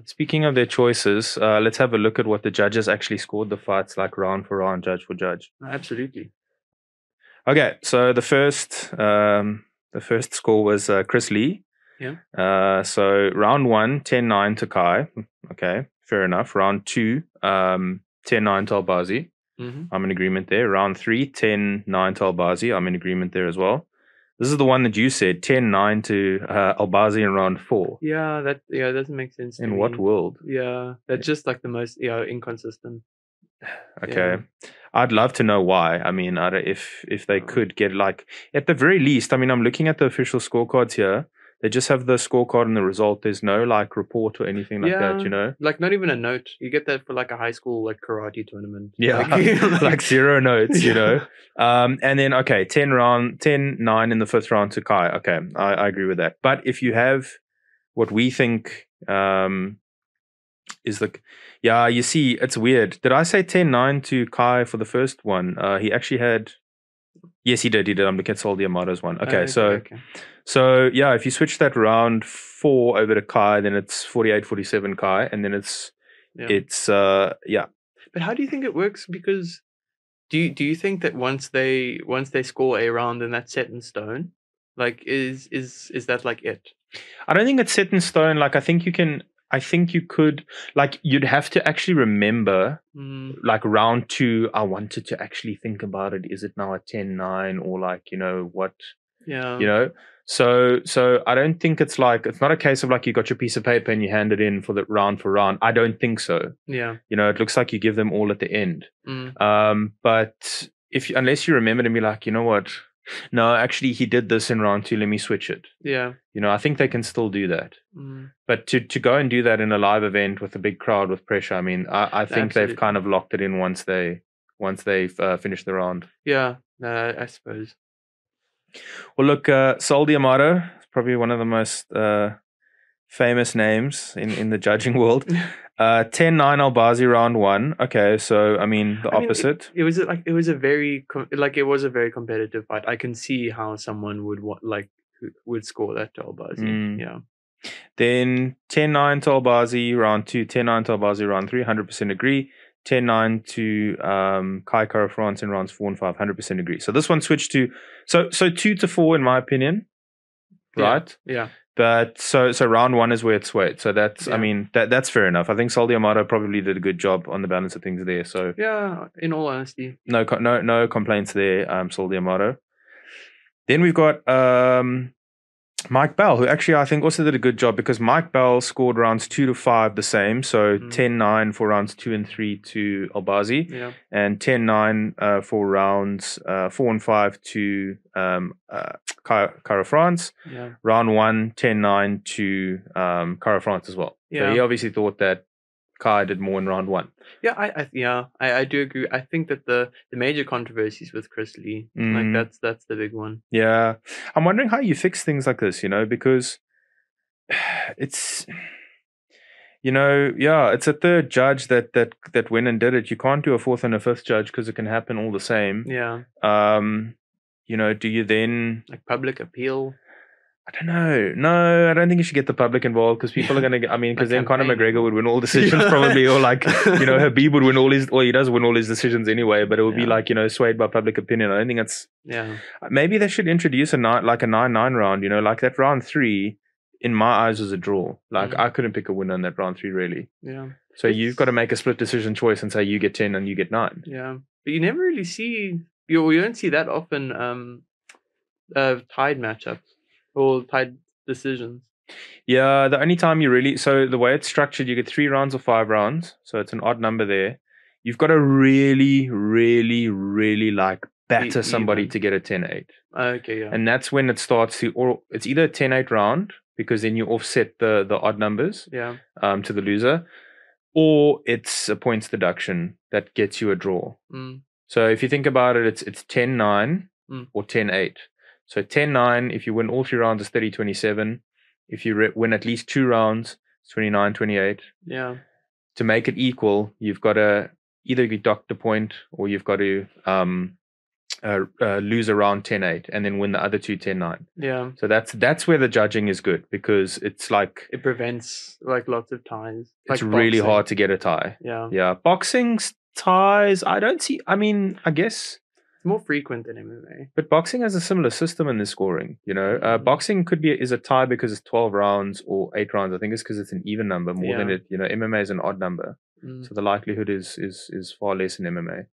Speaking of their choices, let's have a look at what the judges actually scored the fights, like round for round, judge for judge. Absolutely. Okay, so the first score was Chris Lee. Yeah. So round 1, 10-9 to Kai. Okay, fair enough. Round 2, 10-9 to Albazi. I'm in agreement there. Round 3, 10-9 to Albazi. I'm in agreement there as well. This is the one that you said, 10-9 to Albazi in round 4. Yeah, that doesn't make sense. In what world? Yeah, that's just like the most inconsistent. Okay, I'd love to know why. I mean, if they could get, like, at the very least. I mean, I'm looking at the official scorecards here. They just have the scorecard and the result. There's no like report or anything like that, you know? Like not even a note. You get that for like a high school like karate tournament. Yeah, like 0 notes, you know? And then, okay, 10-9 in the 5th round to Kai. Okay, I agree with that. But if you have what we think is the... Yeah, you see, it's weird. Did I say 10-9 to Kai for the first one? He actually had... Yes, he did. I'm looking at Sol Diamato's one. Okay, so yeah, if you switch that round 4 over to Kai, then it's 48-47 Kai, and then it's yeah. But how do you think it works? Because do you think that once they score a round, then that's set in stone? Like, is that like it? I don't think it's set in stone. Like, I think you could, like, you'd have to actually remember, like, round 2, I wanted to actually think about it. Is it now a 10-9 or, like, you know, what? Yeah. You know? So I don't think it's not a case of like you got your piece of paper and you hand it in for the round for round. I don't think so. Yeah. You know, it looks like you give them all at the end. But unless you remember to be like, you know what? No, actually, he did this in round 2. Let me switch it. Yeah. You know, I think they can still do that. But to go and do that in a live event with a big crowd with pressure, I mean, I think they've kind of locked it in once they've finished the round. Yeah, I suppose. Well, look, Sol Diamato is probably one of the most famous names in the judging world. 10-9 Albazi round 1. Okay, so I mean the opposite. It was a very competitive fight. I can see how someone would score that to Albazi. Yeah. Then 10-9 to Albazi round 2, 10-9 to Albazi round 3. 100% agree. 10-9 to Kai Kara France in rounds 4 and 5. 100% agree. So this one switched to 2-4 in my opinion, right? Yeah. But so round 1 is where it swayed. So that's I mean that's fair enough. I think Sol Diamato probably did a good job on the balance of things there. So yeah, in all honesty, no complaints there. Sol Diamato. Then we've got Mike Bell, who actually I think also did a good job, because Mike Bell scored rounds 2 to 5 the same. So 10-9 for rounds 2 and 3 to Albazi, and 10-9 for rounds 4 and 5 to Kara France. Round 1, 10-9 to Kara France as well. So he obviously thought that Kai did more in round 1. Yeah, I do agree. I think that the major controversies with Chris Lee, like that's the big one. Yeah, I'm wondering how you fix things like this, you know, because it's, you know, it's a third judge that went and did it. You can't do a 4th and a 5th judge because it can happen all the same. Yeah. You know, do you then like public appeal? I don't know. No, I don't think you should get the public involved, because people are going to, I mean, because then Conor McGregor would win all decisions probably, or like, you know, Habib would win he does win all his decisions anyway, but it would be like, you know, swayed by public opinion. I don't think that's, maybe they should introduce a 9-9 round, you know, like that round 3 in my eyes was a draw. Like I couldn't pick a winner in that round 3 really. Yeah. So you've got to make a split decision choice and say you get 10 and you get 9. Yeah. But you never really see, you don't see that often tied matchups or tied decisions. Yeah, the only time you really, so the way it's structured, you get 3 rounds or 5 rounds, so it's an odd number there. You've got to really, really, really like batter somebody to get a 10-8. Okay, yeah. And that's when it starts to, or it's either a 10-8 round, because then you offset the odd numbers to the loser, or it's a points deduction that gets you a draw. So if you think about it, it's 10-9 or 10-8. So 10-9, if you win all 3 rounds, it's 30-27. If you win at least 2 rounds, it's 29-28. Yeah. To make it equal, you've got to either deduct a point, or you've got to lose around 10-8 and then win the other two 10-9. Yeah. So that's where the judging is good, because it's like it prevents like lots of ties. It's Like really boxing. hard to get a tie. Yeah. Yeah. Boxing ties, I don't see. I mean, I guess it's more frequent than MMA. But boxing has a similar system in the scoring. Boxing is a tie because it's 12 rounds or 8 rounds. I think it's because it's an even number more than it. MMA is an odd number, so the likelihood is far less in MMA.